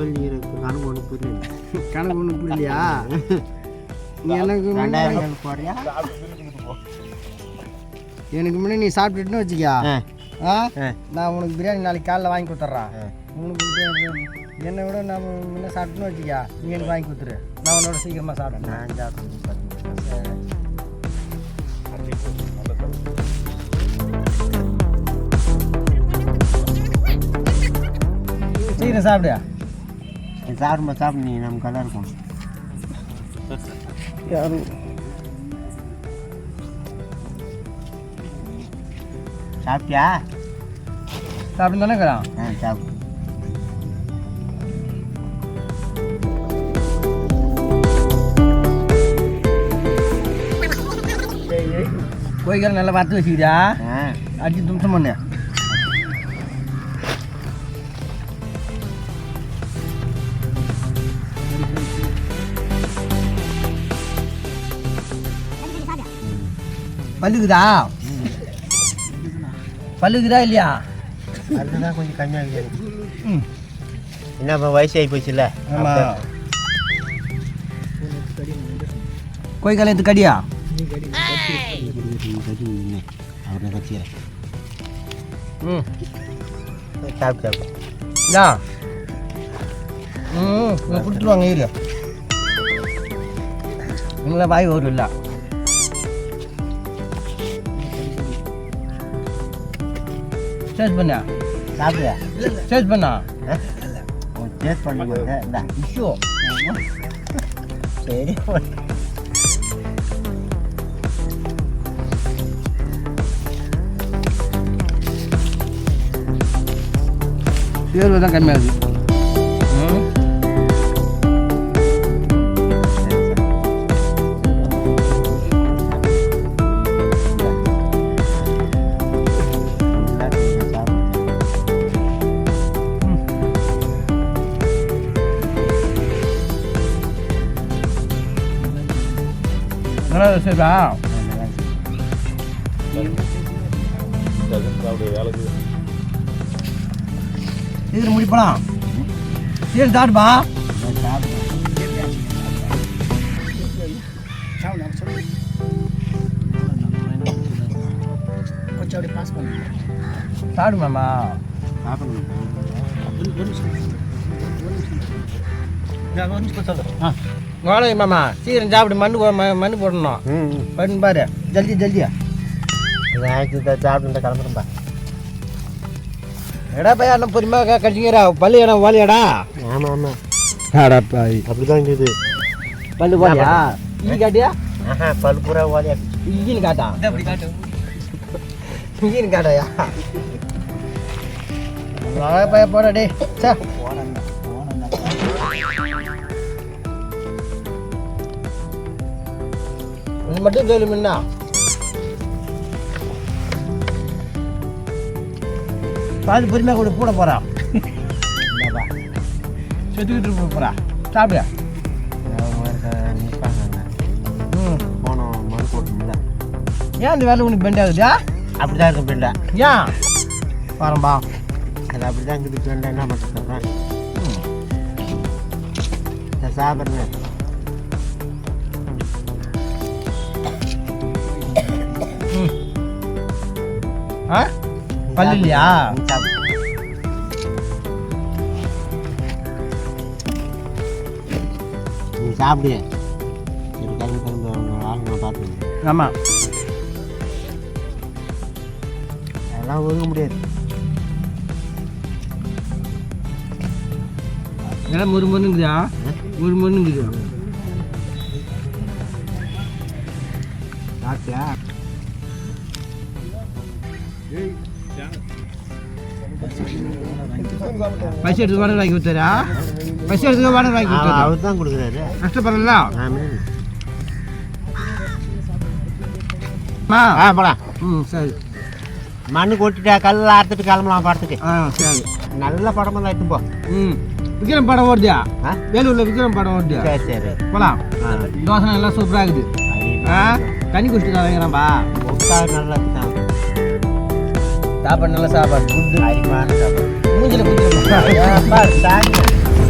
சொல்லி கணக்கு ஒன்று புரியல. கணக்கு ஒன்று புரியலையா? நீ எனக்கு 2000 போறியா? எனக்கு முன்னாடி நீ சாப்பிட்டுட்டுன்னு வச்சுக்கியா, நான் உனக்கு பிரியாணி நாளைக்கு காலைல வாங்கி கொடுத்துட்றேன். உனக்கு என்னை விட நான் முன்னே சாப்பிட்டுன்னு வச்சுக்கியா, நீ எனக்கு வாங்கி கொடுத்துரு. நான் உன்னோட சீக்கிரமாக சாப்பிட்டேன். நான் சாப்பிட்டு சீக்கிரம் சாப்பிடுயா. சாப்பிடு, நீ நமக்கு நல்லா இருக்கும். யாரும் சாப்பிட்டியா? சாப்பிட்டு தானே இருக்கிறான். சாப்பிடு. கோயிக்கார நல்லா வறுத்து வச்சுக்கிறியா? அடிச்சு தும்சம் பண்ணு. பல்லுக்குதா இல்லையா? அதுதான் கொஞ்சம் கம்மியாக என்ன வயசாகி போச்சுல்ல. ஆமாம். கோயிக்கால எடுத்து கடியா? அவரை கட்சியில் சாப்பிட்டு சாப்பிடு. கொடுத்துருவாங்க. ஏரியா நீங்களா வாய் வரும் இல்லை. சேஸ் பண்ணா சாப்பிடுயா? சேஸ் பண்ணா டேஸ்ட் பண்ணி இஷ்யூ. சரி. தேர்வு தான் கம்மியாகுது. நல்லா சரிப்பா. சீக்கிரம் முடிப்பலாம். சீக்கிரம் சாப்பிடுப்பா. கொஞ்சம் அப்படி பாஸ் பண்ணு. சாப்பிடுமாம்மா. வாழை மாமா சீக்கிரம் சாப்பிடு. மண்ணு போடணும். பண்ணு பாரு. ஜல்தியா சாப்பிட்டு கிளம்புறேன்பா. எடா பையா என்ன பொறுமையாக கடிச்சிங்கிறா. பல்லு இடம் வாலியாடா? ஆமாம் ஆமாம். ஆடாப்பா அப்படிதான் இருக்குது. பல்லு வாலியா? ஈ காட்டியா? பல்லு பூரா வாலியா. ஈன்னு காட்டா? ஈன்னு காட்டாயா? பையா போடா டே. சார் இது மட்டும் சொல்லு முன்னா. பாதி பொறுமையாக கூட கூட போகிறான். செத்துக்கிட்டு போகிறா. சாப்பிடுயா? போனோம் மண் போட்டுங்களா? ஏன் அந்த வேலை உனக்கு பெண்ட் ஆகுதா? அப்படி தான் இருக்கும் பெண்டா. ஏன் பாரும்பா அது அப்படி தான் இருக்குது பெண்டா. என்ன பண்ணுறேன் சாப்பிட்றேன். பல்லு இல்லையா? நீ சாப்பிடு. சரி கிளம்பி ஆளுங்க பார்த்து. ஆமாம். அதெல்லாம் ஒதுக்க முடியாது. எல்லாம் ஒரு மண்ணுக்குதா? ஒரு மண்ணுக்குது. சாப்பிட்டியா? பைசா எடுத்து வாடகை வாங்கி கொடுத்தாரா? பைசா எடுத்து வாடகை வாங்கி கொடுத்தாரு. அவர் தான் கொடுக்குறாரு. கஷ்டப்படல. போலாம். சரி. மண்ணு கொட்டிட்டா கல்லில் அறுத்துட்டு கிளம்பலாம் படத்துக்கு. சரி. நல்ல படமாக தான் எடுத்து போ. விக்ரம் படம் ஓடுதியா? வேலூரில் விக்ரம் படம் ஓடுதியா? சரி சரி போலாம். தோசை எல்லாம் சூப்பராக இருக்குது. தண்ணி குடிச்சிட்டு தான் வைக்கிறான்பா. நல்லா சாப்பாடு நல்ல சாப்பாடு. குட்டு அரிமான சாப்பாடு. மூஞ்சில் குடிச்சிருக்கா?